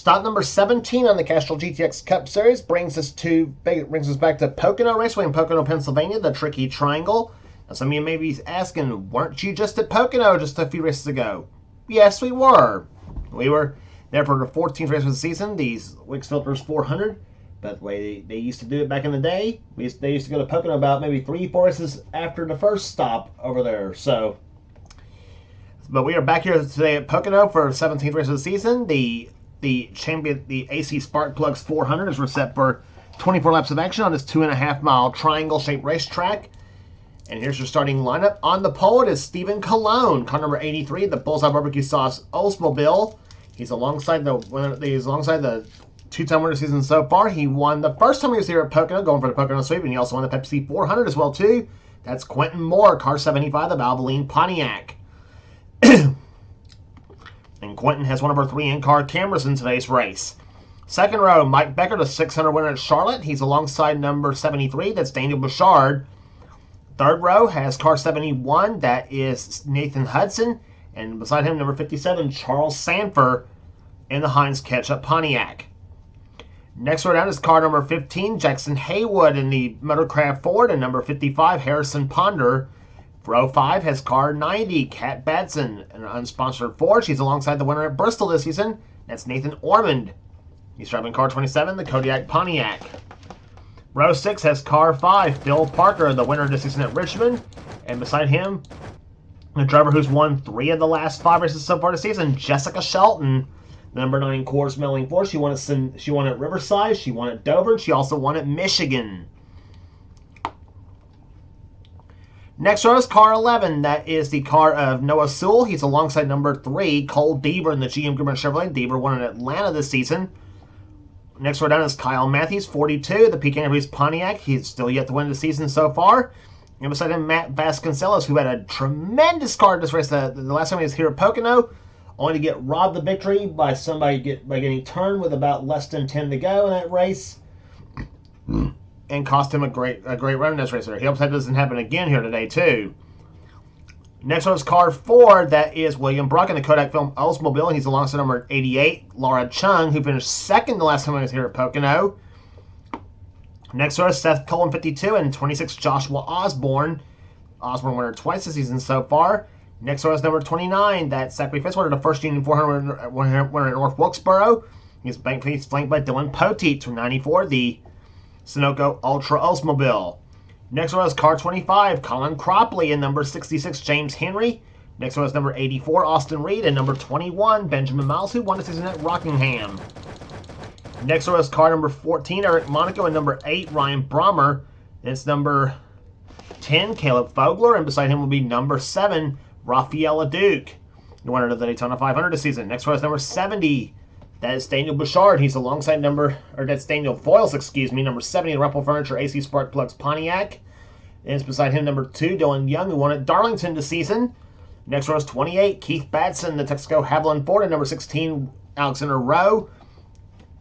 Stop number 17 on the Castrol GTX Cup Series brings us back to Pocono Raceway in Pocono, Pennsylvania, the Tricky Triangle. Now, some of you may be asking, weren't you just at Pocono just a few races ago? Yes, we were. We were there for the 14th race of the season, these Wix Filters 400. But the way they used to do it back in the day, they used to go to Pocono about maybe 3-4 races after the first stop over there. But we are back here today at Pocono for the 17th race of the season. The AC Spark Plugs 400 is set for 24 laps of action on this 2.5-mile triangle-shaped racetrack. And here's your starting lineup. On the pole, it is Stephen Colon, car number 83, the Bullseye Barbecue Sauce Oldsmobile. He's alongside the two-time winner season so far. He won the first time he was here at Pocono, going for the Pocono Sweep, and he also won the Pepsi 400 as well, too. That's Quentin Moore, car 75, the Valvoline Pontiac. And Quentin has one of our 3 in-car cameras in today's race. Second row, Mike Becker, the 600 winner at Charlotte. He's alongside number 73. That's Daniel Bouchard. Third row has car 71. That is Nathan Hudson. And beside him, number 57, Charles Sanford in the Heinz Ketchup Pontiac. Next row down is car number 15, Jackson Haywood in the Motorcraft Ford. And number 55, Harrison Ponder. Row 5 has car 90, Kat Batson, an unsponsored Ford. She's alongside the winner at Bristol this season. That's Nathan Ormond. He's driving car 27, the Kodiak Pontiac. Row 6 has car 5, Bill Parker, the winner this season at Richmond. And beside him, the driver who's won 3 of the last 5 races so far this season, Jessica Shelton, the number 9 Coors Milling Ford. She won at Riverside, she won at Dover, and she also won at Michigan. Next row is car 11. That is the car of Noah Sewell. He's alongside number 3, Cole Deaver in the GM Goodman Chevrolet. Deaver won in Atlanta this season. Next row down is Kyle Matthews, 42, the Pekin Airways Pontiac. He's still yet to win the season so far. And beside him, Matt Vasconcelos, who had a tremendous car in this race the last time he was here at Pocono, only to get robbed the victory by somebody getting turned with about less than 10 to go in that race. And cost him a great run in this race. He hopes that doesn't happen again here today, too. Next one is car 4. That is William Bruck in the Kodak Film Oldsmobile. He's alongside number 88, Laura Chung, who finished second the last time he was here at Pocono. Next one is Seth Cullen, 52, and 26, Joshua Osborne. Osborne winner twice this season so far. Next one is number 29. That's Zachary Fitzwater, the first Union 400 winner at North Wilkesboro. He's flanked by Dylan Poteet, to 94, the Sunoco Ultra Oldsmobile. Next one is car 25, Colin Cropley, and number 66, James Henry. Next one is number 84, Austin Reed, and number 21, Benjamin Miles, who won the season at Rockingham. Next one is car number 14, Eric Monaco, and number 8, Ryan Brommer. It's number 10, Caleb Fogler, and beside him will be number 7, Rafaela Duke, the winner of the Daytona 500 this season. Next one is number 70. That is Daniel Bouchard. He's alongside that's Daniel Foyles, number 70, Rumpel Furniture AC Spark Plugs Pontiac. And it's beside him number 2, Dylan Young, who won at Darlington this season. Next row is 28, Keith Batson, the Texaco Haviland Ford, and number 16, Alexander Rowe.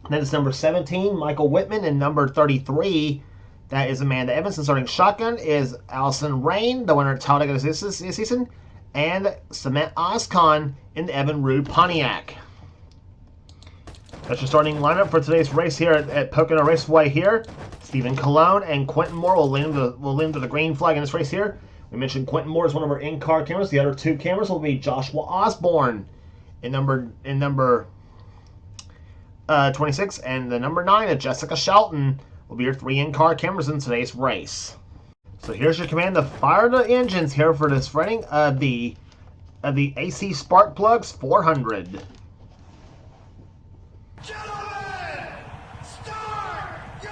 Then it's number 17, Michael Whitman, and number 33, that is Amanda Evans. And starting shotgun is Allison Rain, the winner at Talladega this season, and Cement Oscon in the Evan Rude Pontiac. That's your starting lineup for today's race here at Pocono Raceway here. Stephen Colon and Quentin Moore will lean to the green flag in this race here. We mentioned Quentin Moore is one of our in-car cameras. The other 2 cameras will be Joshua Osborne in number 26, and the number 9 of Jessica Shelton will be your 3 in-car cameras in today's race. So here's your command to fire the engines here for this running of the AC Spark Plugs 400. Gentlemen, start your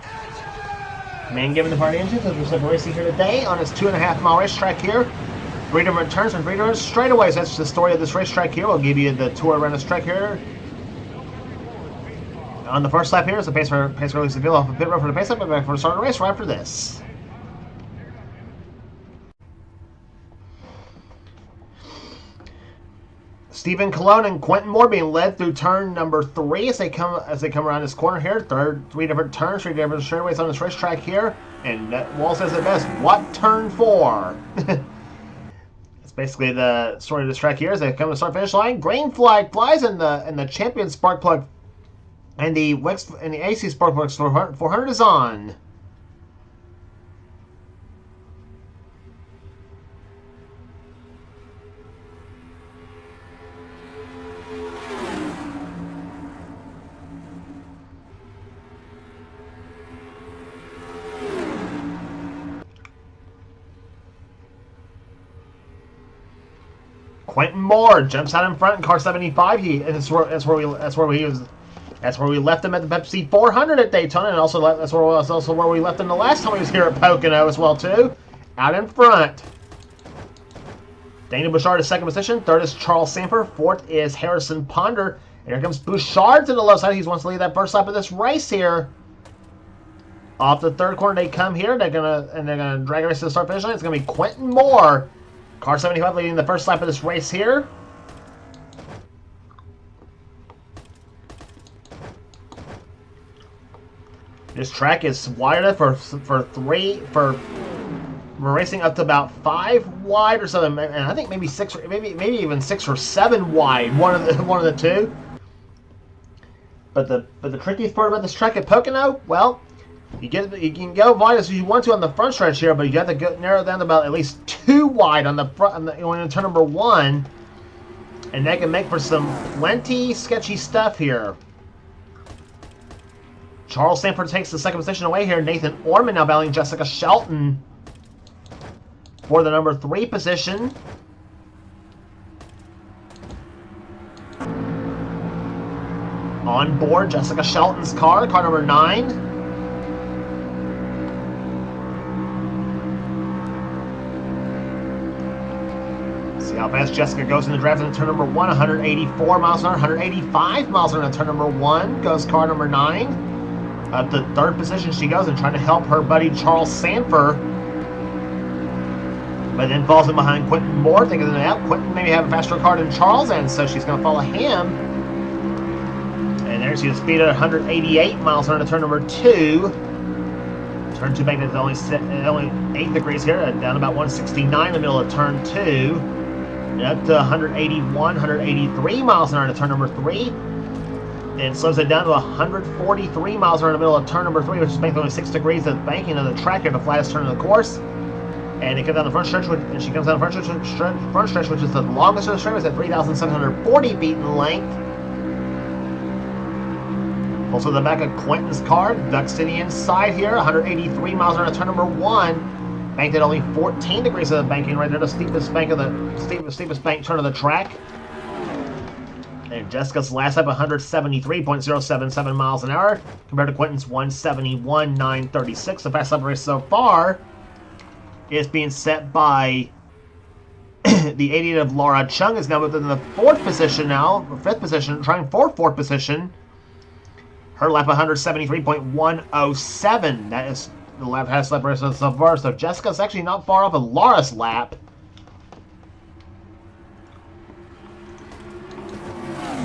engine! Command given to fire the engines as we're set for racing here today on this 2.5-mile racetrack here. 3 different turns and 3 different straightaways. That's the story of this racetrack here. We'll give you the tour around this track here. On the first lap here is the pace car releases the field off of pit road for the pace lap. We'll be back for the start of the race right after this. Stephen Colon and Quentin Moore being led through turn number 3 as they come around this corner here. 3 different turns, 3 different straightaways on this racetrack here. And Wall says it best, what turn 4? basically the story of this track here. As they come to the start finish line, green flag flies, and the champion spark plug and the AC spark plug 400 is on. Quentin Moore jumps out in front in car 75. That's where we left him at the Pepsi 400 at Daytona, and that's also where we left him the last time he was here at Pocono as well too. Out in front. Daniel Bouchard is second position. Third is Charles Sanford. Fourth is Harrison Ponder. And here comes Bouchard to the left side. He wants to lead that first lap of this race here. Off the third corner they come here. They're gonna drag a race to the start finish line. It's gonna be Quentin Moore. Car 75 leading the first lap of this race here. This track is wide enough for racing up to about 5 wide or something, and I think maybe 6, maybe even 6 or 7 wide. One of the two. But the trickiest part about this track at Pocono, well, you can go wide as you want to on the front stretch here, but you have to narrow it down to about at least 2 wide on the front in turn number 1, and that can make for some plenty sketchy stuff here. Charles Sanford takes the second position away here. Nathan Orman now battling Jessica Shelton for the number 3 position. On board Jessica Shelton's car number 9. See how fast Jessica goes in the draft in turn number 1. 184 miles an hour, 185 miles an hour in turn number 1. Goes car number 9. Up to third position she goes and trying to help her buddy Charles Sanford. But then falls in behind Quentin Moore, thinking that Quentin maybe have a faster car than Charles, and so she's going to follow him. And there she's speed at 188 miles an hour to turn number 2. Turn 2 bank is only 8 degrees here, down about 169 in the middle of turn 2. And up to 181, 183 miles an hour to turn number 3. And slows it down to 143 miles an hour in the middle of turn number 3, which is banked only 6 degrees of banking of the track here, the flattest turn of the course. And it comes down the front stretch, and she comes down the front stretch, which is the longest of the straight. It's at 3,740 feet in length. Also, the back of Quentin's car ducks to the inside here, 183 miles an hour to turn number 1. Banked at only 14 degrees of the banking right there, the steepest bank turn of the track. And Jessica's last lap, 173.077 miles an hour, compared to Quentin's 171.936. The fast lap race so far is being set by the 88 of Laura Chung, is now within the 4th position now, or 5th position, trying for 4th position. Her lap 173.107. That is the fast lap race so far. So Jessica's actually not far off of Laura's lap.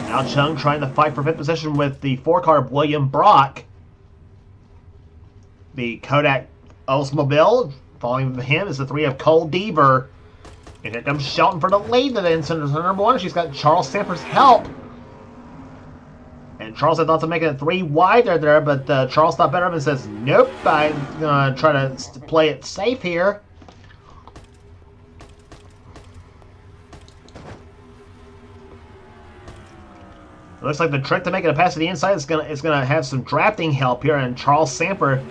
Now Chung trying to fight for 5th position with the 4-car of William Brock. The Kodak Oldsmobile. Following him is the 3 of Cole Deaver. And here comes Shelton for the lead to the end. So number 1, she's got Charles Sanford's help. And Charles had thought to make it 3 wide there, but Charles thought better of it and says, nope, I'm going to try to play it safe here. It looks like the trick to making it past to the inside is gonna have some drafting help here, and Charles Sanford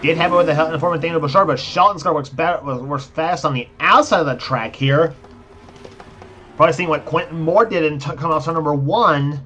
did have it with the help in the form of Daniel Bouchard, but Shelton's car works fast on the outside of the track here. Probably seeing what Quentin Moore did and come off turn number 1.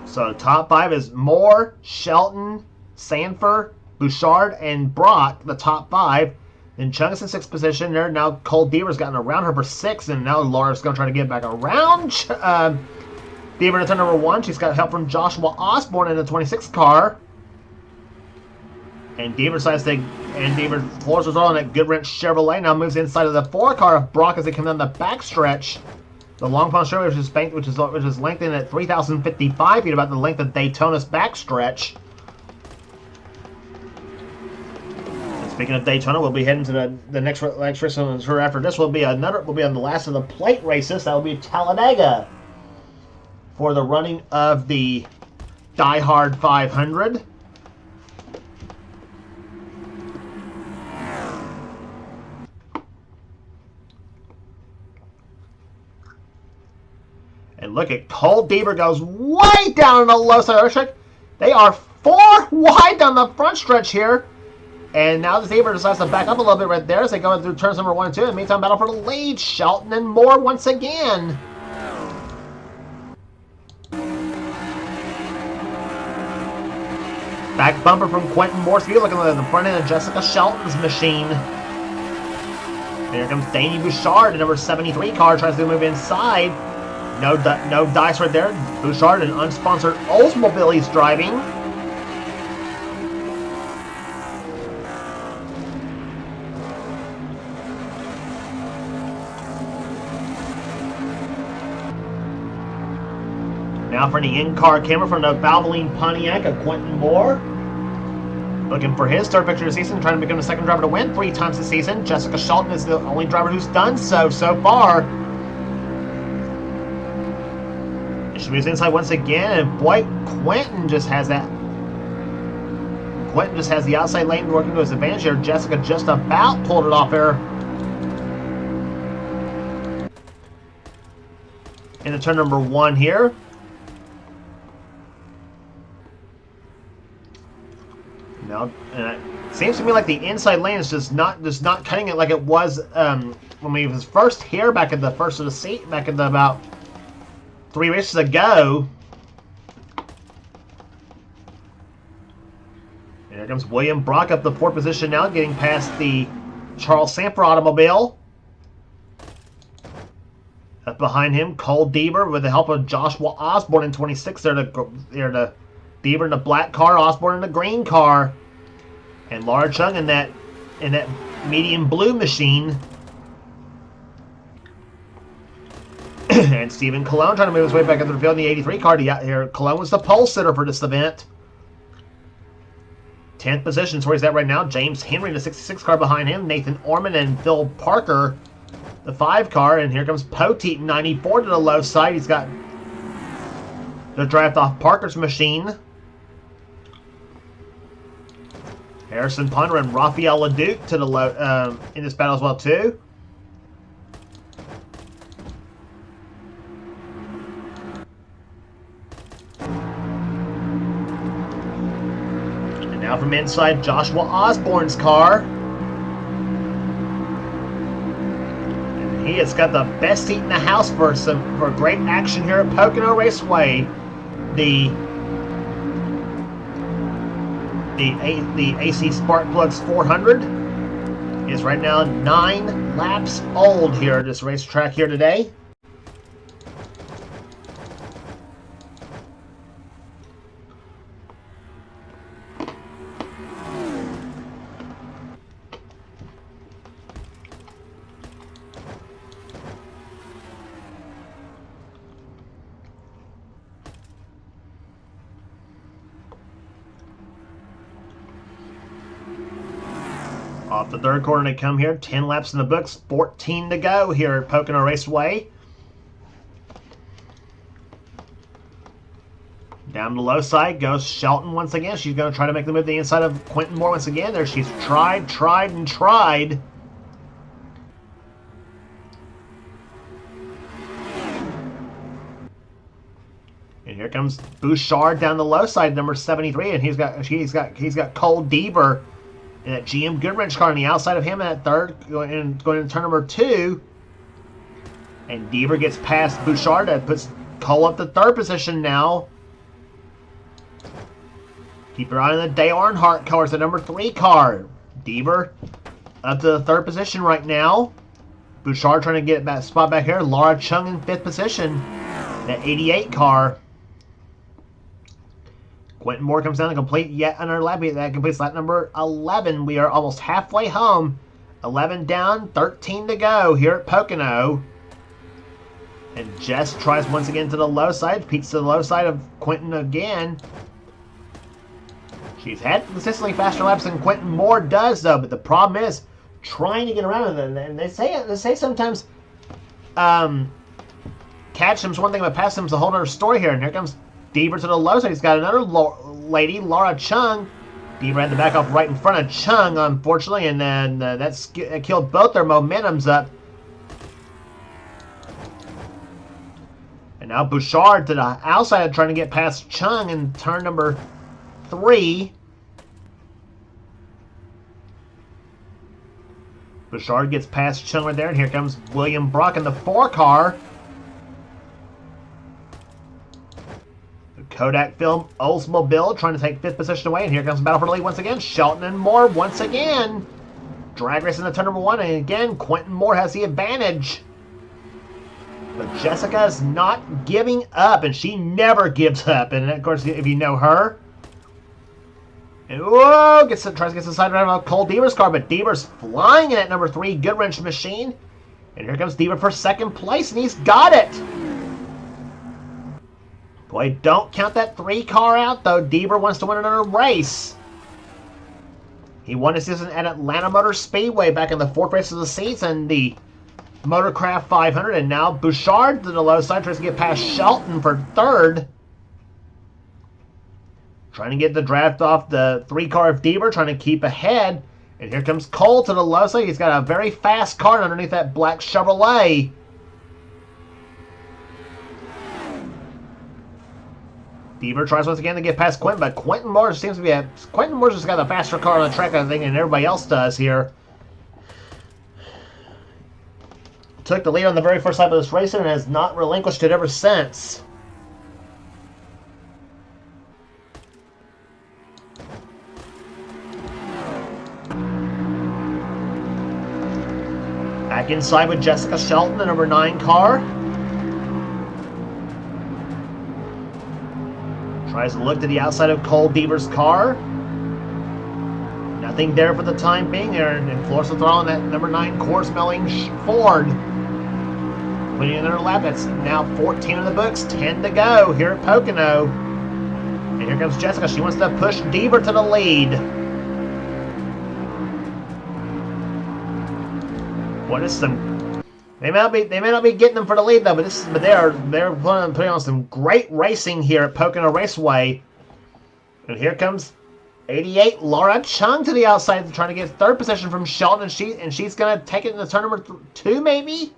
So top 5 is Moore, Shelton, Sanford, Bouchard, and Brock, the top 5. Then Chung is in 6th position there. Now Cole Deaver's gotten around her for 6, and now Laura's going to try to get back around Deaver to turn number 1. She's got help from Joshua Osborne in the 26th car. And Deaver floors her on that Goodwrench Chevrolet. Now moves inside of the 4-car of Brock as they come down the backstretch. The Long Pond Chevrolet, which is lengthened at 3,055 feet, about the length of Daytona's backstretch. Speaking of Daytona, we'll be heading to the next race on the tour after this. We'll be on the last of the plate races. That will be Talladega for the running of the Die Hard 500. And look at Cole Deaver goes way down on the low side. They are 4 wide down the front stretch here. And now the Deaver decides to back up a little bit right there as they go through turns number 1 and 2. And meantime, battle for the lead. Shelton and Moore once again. Back bumper from Quentin Moore. So you're looking at the front end of Jessica Shelton's machine. And here comes Danny Bouchard, the number 73 car, tries to move inside. No dice right there. Bouchard, an unsponsored Oldsmobile he's driving. Now for the in-car camera from the Valvoline Pontiac of Quentin Moore. Looking for his third victory of the season, trying to become the second driver to win 3 times this season. Jessica Shelton is the only driver who's done so far. And she moves inside once again, and boy, Quentin just has the outside lane working to his advantage here. Jessica just about pulled it off there. Into turn number 1 here. Now, it seems to me like the inside lane is just not cutting it like it was when we was first here back at the first of the seat back at about 3 races ago. And here comes William Brock up the 4th position now, getting past the Charles Samper automobile. Up behind him, Cole Deaver with the help of Joshua Osborne in 26. They're the Deaver in the black car, Osborne in the green car, and Laura Chung in that medium blue machine. And Stephen Colon trying to move his way back into the field in the 83 car. Here, Colon was the pole sitter for this event. 10th position is where he's at right now. James Henry in the 66 car behind him. Nathan Orman and Phil Parker, the 5 car. And here comes Poteet 94 to the low side. He's got the draft off Parker's machine. Harrison Ponder and Rafael LeDuc to the low in this battle as well too. And now from inside, Joshua Osborne's car. And he has got the best seat in the house for great action here at Pocono Raceway. The AC Spark Plugs 400 is right now 9 laps old here at this racetrack here today. Off the 3rd corner they come here. 10 laps in the books. 14 to go here at Pocono Raceway. Down the low side goes Shelton once again. She's going to try to make the move to the inside of Quentin Moore once again. There she's tried. And here comes Bouchard down the low side, number 73, and he's got Cole Deaver in that GM Goodwrench car on the outside of him in that 3rd, going into turn number 2. And Deaver gets past Bouchard. That puts Cole up to 3rd position now. Keep your eye on the Dale Earnhardt car. It's the number 3 car. Deaver up to the 3rd position right now. Bouchard trying to get that spot back here. Laura Chung in 5th position. That 88 car. Quentin Moore comes down to complete yet another lap. That completes lap number 11. We are almost halfway home. 11 down, 13 to go here at Pocono. And Jess tries once again to the low side. Peeks to the low side of Quentin again. She's had consistently faster laps than Quentin Moore does, though. But the problem is trying to get around it. And they say sometimes catch him's one thing, but pass him's a whole other story here. And here comes Deaver to the low side. He's got another lady, Laura Chung. Deaver had to back off right in front of Chung, unfortunately, and then that killed both their momentums up. And now Bouchard to the outside trying to get past Chung in turn number 3. Bouchard gets past Chung right there, and here comes William Brock in the 4 car. The Kodak Film Oldsmobile trying to take 5th position away, and here comes the battle for the lead once again. Shelton and Moore once again. Drag race in the turn number 1, and again, Quentin Moore has the advantage. But Jessica's not giving up, and she never gives up. And of course, if you know her, and whoa, tries to get the side drive of Cole Deaver's car, but Deaver's flying in at number 3, Goodwrench Machine. And here comes Deaver for 2nd place, and he's got it. Boy, don't count that 3 car out, though. Deaver wants to win another race. He won his season at Atlanta Motor Speedway back in the 4th race of the season, the Motorcraft 500, and now Bouchard to the low side tries to get past Shelton for 3rd. Trying to get the draft off the 3 car of Deaver, trying to keep ahead. And here comes Cole to the low side. He's got a very fast car underneath that black Chevrolet. Deaver tries once again to get past Quentin, but Quentin Moore seems to be Quentin Moore's just got a faster car on the track, I think, than everybody else does here. Took the lead on the very first lap of this race and has not relinquished it ever since. Back inside with Jessica Shelton, the number 9 car. Tries to look to the outside of Cole Deaver's car. Nothing there for the time being there, and floors the throttle on that number 9 core-smelling Ford. Winning another lap. That's now 14 in the books, 10 to go here at Pocono. And here comes Jessica. She wants to push Deaver to the lead. What is some? They may not be getting them for the lead though, but they're putting on some great racing here at Pocono Raceway. And here comes 88 Laura Chung to the outside, trying to get 3rd position from Shelton, and she's gonna take it in the turn number 2 maybe.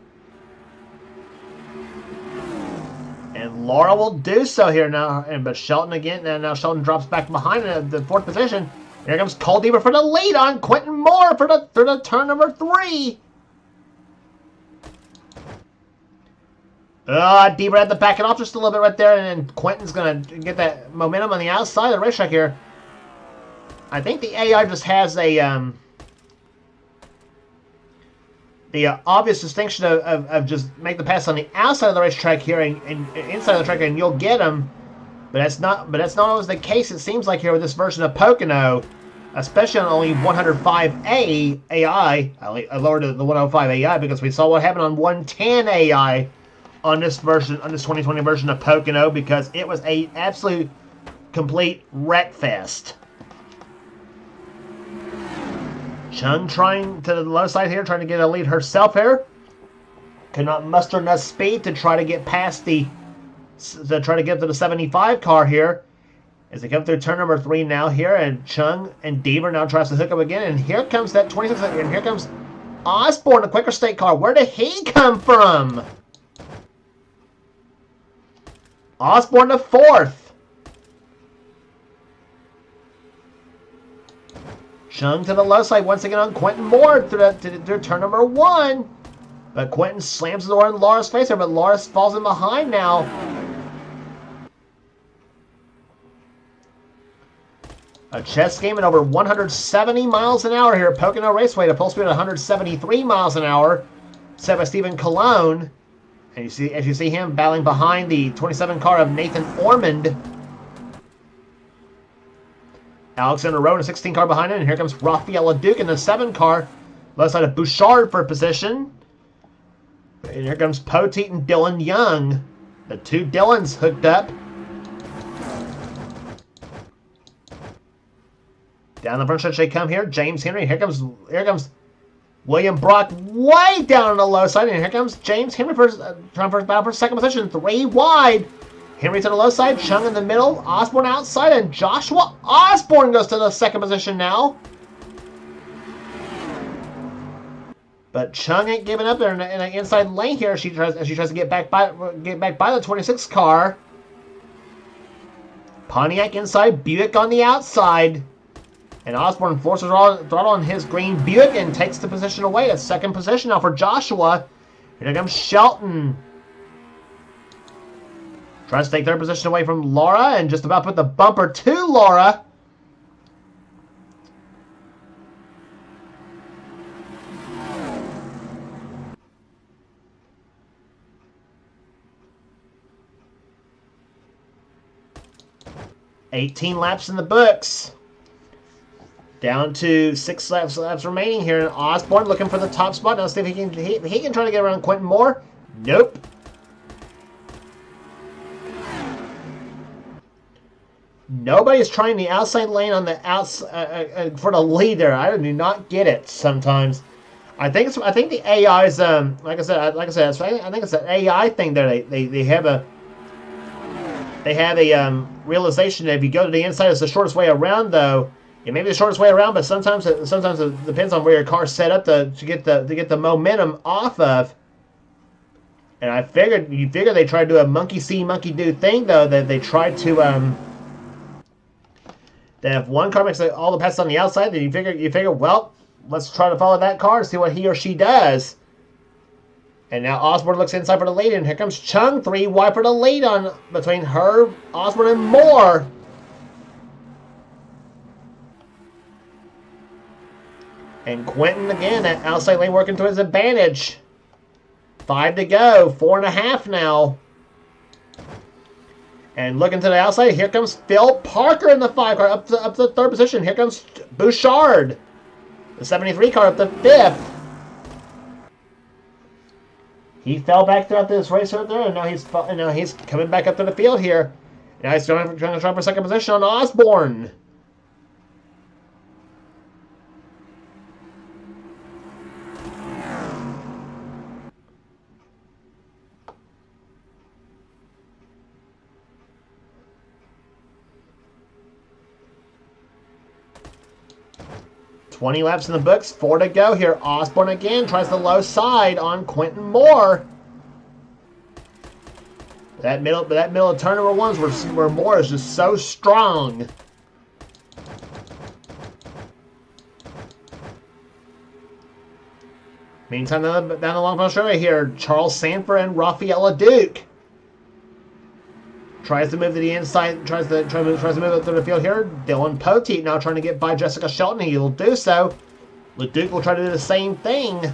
And Laura will do so here now, but Shelton again, and now Shelton drops back behind in the 4th position. Here comes Cole Deaver for the lead on Quentin Moore for the turn number 3. Deaver had to back it off just a little bit right there, and then Quentin's going to get that momentum on the outside of the racetrack here. I think the AI just has a the obvious distinction of just make the pass on the outside of the racetrack here and inside of the track, and you'll get them. But that's not always the case. It seems like here with this version of Pocono, especially on only 105A AI. I lowered the 105 AI because we saw what happened on 110 AI on this 2020 version of Pocono, because it was a absolute complete wreck fest. Chung trying to the low side here, trying to get a lead herself here. Could not muster enough speed to try to get past to try to get to the 75 car here. As they come through turn number 3 now here, and Chung and Deaver now tries to hook up again, and here comes that 26, and here comes Osborne, the quicker state car. Where did he come from? Osborne the 4th. Chung to the low side once again on Quentin Moore through turn number 1. But Quentin slams the door in Laura's face there, but Laura falls in behind now. A chess game at over 170 miles an hour here at Pocono Raceway. The pole speed at 173 miles an hour, set by Stephen Colon. And as you see him battling behind the 27 car of Nathan Ormond. Alexander Rowe in a 16 car behind him, and here comes Rafael LeDuc in the 7 car. Left side of Bouchard for position. And here comes Poteet and Dylan Young. The 2 Dylans hooked up. Down the front stretch they come here. James Henry. Here comes William Brock way down on the low side. And here comes James Henry trying for battle for second position. 3 wide. Henry to the low side. Chung in the middle. Osborne outside. And Joshua Osborne goes to the second position now. But Chung ain't giving up there in the inside lane here. She tries to get back by the 26 car. Pontiac inside. Buick on the outside. And Osborne forces throttle on his green Buick and takes the position away. It's second position now for Joshua. Here comes Shelton. Tries to take third position away from Laura and just about put the bumper to Laura. $18 laps in the books. Down to 6 laps remaining here. And Osborne looking for the top spot. Now see if he can try to get around Quentin Moore. Nope. Nobody's trying the outside lane on the outside for the lead there. I do not get it sometimes. I think the AI's like I said I think it's an AI thing there. They have a realization that if you go to the inside, it's the shortest way around though. It may be the shortest way around, but sometimes it depends on where your car's set up to get the momentum off of. And you figure they tried to do a monkey see, monkey do thing though, that they tried to that if one car makes all the passes on the outside, then you figure well, let's try to follow that car and see what he or she does. And now Osborne looks inside for the lead, and here comes Chung 3 wide for the lead on between her, Osborne, and Moore. And Quentin, again, that outside lane working to his advantage. 5 to go. 4.5 now. And looking to the outside, here comes Phil Parker in the 5 car, up to the third position. Here comes Bouchard, the 73 car, up to 5th. He fell back throughout this race right there, and now he's coming back up to the field here. Now he's trying to try for second position on Osborne. $20 laps in the books, 4 to go here. Osborne again tries the low side on Quentin Moore. That middle of turn number 1 where Moore is just so strong. Meantime, down the long front straightaway here, Charles Sanford and Rafaela Duke. Tries to move to the inside, tries to move up through the field here. Dylan Poteet now trying to get by Jessica Shelton. He will do so. LeDuc will try to do the same thing.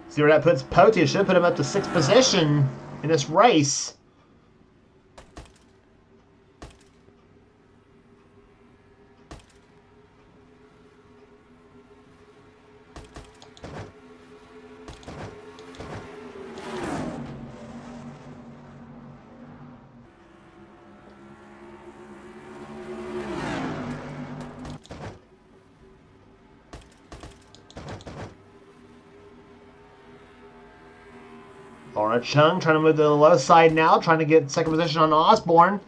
See where that puts Poteet. Should put him up to 6th position in this race. Laura Chung trying to move to the low side now, trying to get second position on Osborne.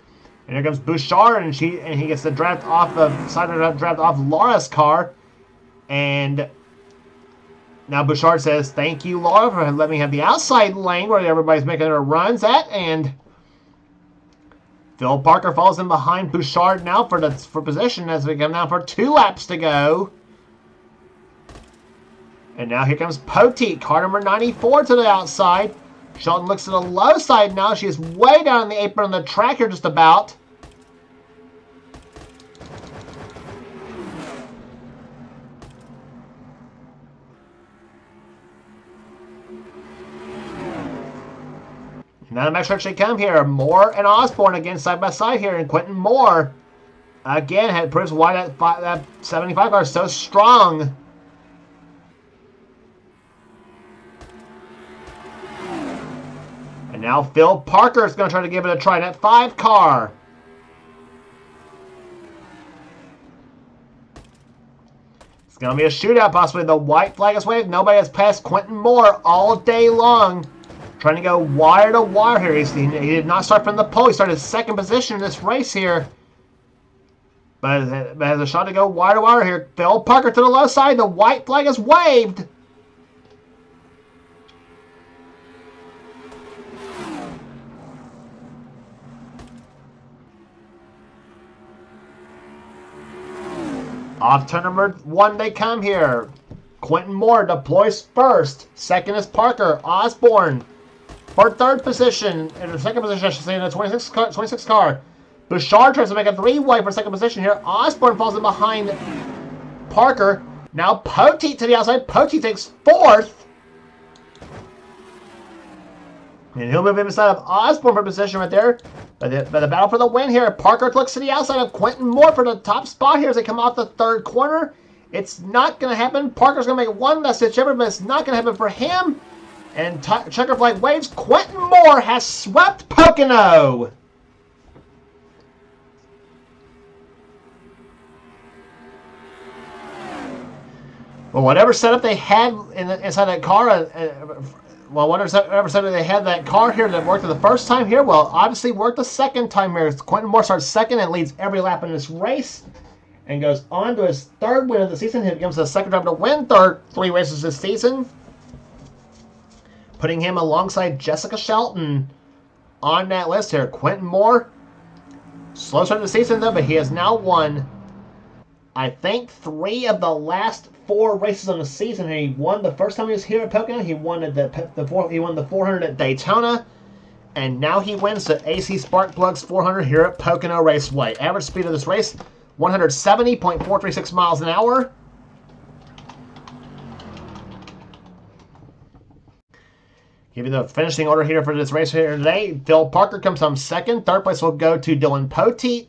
And here comes Bouchard, and he gets the draft off Laura's car. And now Bouchard says, "Thank you, Laura, for letting me have the outside lane where everybody's making their runs at." And Phil Parker falls in behind Bouchard now for position as we come down for 2 laps to go. And now here comes Poteet, car number 94 to the outside. Shelton looks to the low side now. She is way down on the apron on the track here just about. Now the next stretch they come here. Moore and Osborne again side by side here. And Quentin Moore again had proves why that 75 car is so strong. And now Phil Parker is going to try to give it a try. That 5 car. going to be a shootout, possibly. The white flag is waved. Nobody has passed Quentin Moore all day long. Trying to go wire to wire here. He did not start from the pole. He started second position in this race here. But has a shot to go wire to wire here. Phil Parker to the low side. The white flag is waved. Off turn number 1 they come here. Quentin Moore deploys first. Second is Parker. Osborne for third position. In the second position, I should say, in the 26 car. Bouchard tries to make a three-way for second position here. Osborne falls in behind Parker. Now Poteet to the outside. Poteet takes fourth. And he'll move inside of Osborne for position right there. But the battle for the win here. Parker looks to the outside of Quentin Moore for the top spot here as they come off the third corner. It's not going to happen. Parker's going to make one last ditch effort, but it's not going to happen for him. And checker flag waves. Quentin Moore has swept Pocono. Well, whatever setup they had inside that car, whatever setup they had that car here that worked the first time here, well, obviously worked the second time here. Quentin Moore starts second and leads every lap in this race and goes on to his third win of the season. He becomes the second driver to win three races this season, putting him alongside Jessica Shelton on that list here. Quentin Moore, slow start of the season though, but he has now won, I think, 3 of the last 4 races on the season. He won the first time he was here at Pocono. He won the 400 at Daytona, and now he wins the AC Sparkplugs 400 here at Pocono Raceway. Average speed of this race, 170.436 miles an hour. Give you the finishing order here for this race here today. Phil Parker comes home second. Third place will go to Dylan Poteet.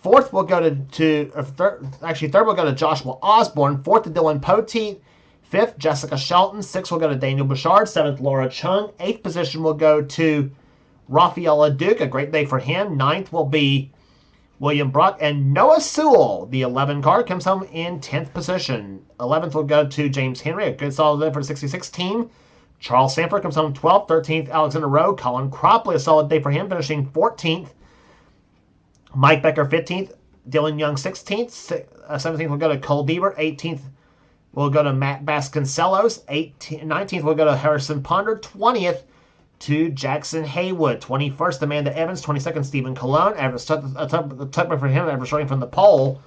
Fourth will go third will go to Joshua Osborne. Fourth to Dylan Poteet. Fifth, Jessica Shelton. Sixth will go to Daniel Bouchard. Seventh, Laura Chung. Eighth position will go to Rafaela Duke. A great day for him. Ninth will be William Brock. And Noah Sewell, the 11 car, comes home in 10th position. 11th will go to James Henry. A good solid day for the 66 team. Charles Sanford comes home 12th. 13th, Alexander Rowe. Colin Cropley, a solid day for him, finishing 14th. Mike Becker 15th, Dylan Young 16th, 17th will go to Cole Bieber, 18th will go to Matt Vasconcelos, 19th will go to Harrison Ponder, 20th to Jackson Haywood, 21st Amanda Evans, 22nd Stephen Colon, average for him, average starting from the pole,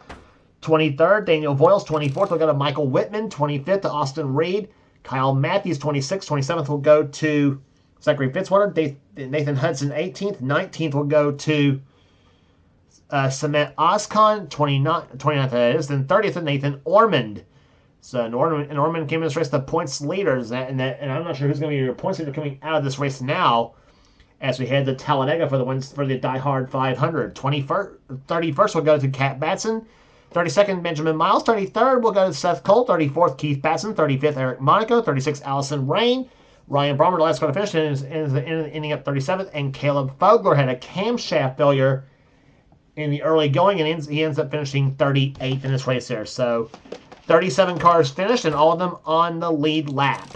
23rd Daniel Voiles, 24th will go to Michael Whitman, 25th to Austin Reed, Kyle Matthews 26th, 27th will go to Zachary Fitzwater, Nathan Hudson 18th, 19th will go to Cement Oscon, 29th that is. Then 30th, Nathan Ormond. So Ormond came in this race the points leaders, and I'm not sure who's going to be your points leader coming out of this race now, as we head to Talladega for the wins for the Die Hard 500. 31st will go to Kat Batson. 32nd, Benjamin Miles. 33rd will go to Seth Cole. 34th, Keith Batson. 35th, Eric Monaco. 36th, Allison Rain. Ryan Brommer, the last car to finish, ending up 37th. And Caleb Fogler had a camshaft failure in the early going, and he ends up finishing 38th in this race there. So 37 cars finished, and all of them on the lead lap.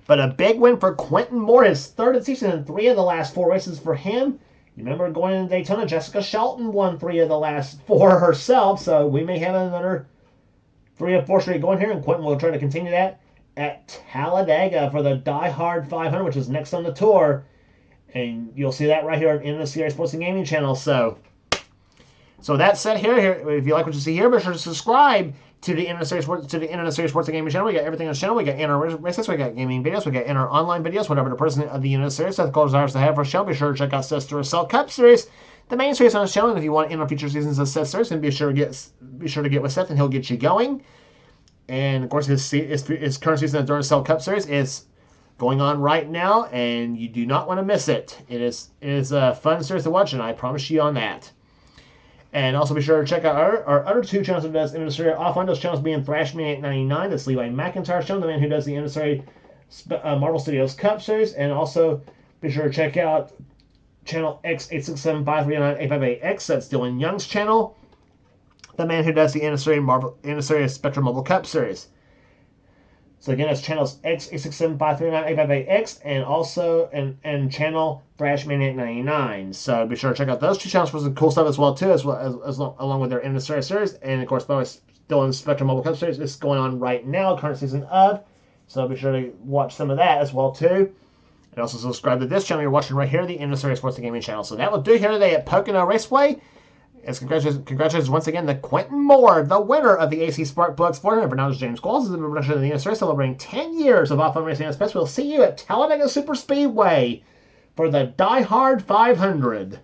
But a big win for Quentin Moore, his third of the season, and 3 of the last 4 races for him. You remember going into Daytona, Jessica Shelton won 3 of the last 4 herself, so we may have another 3 or 4 straight going here, and Quentin will try to continue that at Talladega for the Die Hard 500, which is next on the tour. And you'll see that right here on NNSCRA Sports and Gaming channel. So that said, here, if you like what you see here, be sure to subscribe to the NNSCRA Sports and Gaming channel. We got everything on the channel. We got inner races, we got gaming videos, we got inner online videos, whatever the person of the NNSCRA Seth Cole desires to have for a show. Be sure to check out Seth's Duracell Cup Series, the main series on the channel. And if you want inner future seasons of Seth Series, then be sure to get with Seth, and he'll get you going. And of course, his current season of the Duracell Cup Series is going on right now, and you do not want to miss it. It is a fun series to watch, and I promise you on that. And also be sure to check out our other 2 channels that does NNSCRA offline. Those channels being ThrashMan899, that's Levi McIntyre's channel, the man who does the NNSCRA Marvel Studios Cup Series, and also be sure to check out channel X8675398588X, that's Dylan Young's channel. the man who does the NNSCRA Spectrum Mobile Cup Series. So again, it's channels X867539A58X and also and channel ThrashMan899. So be sure to check out those two channels for some cool stuff as well too, along with their NNSCRA series. And of course, still in Spectrum Mobile Cup Series. It's going on right now, current season of. So be sure to watch some of that as well too. And also subscribe to this channel you're watching right here, the NNSCRA Sports and Gaming channel. So that will do here today at Pocono Raceway. As congratulations once again to Quentin Moore, the winner of the AC Sparkplugs 400. For now, this is James Qualls. This is the production of the NNSCRA, celebrating 10 years of off-road racing and space. We'll see you at Talladega Super Speedway for the Die Hard 500.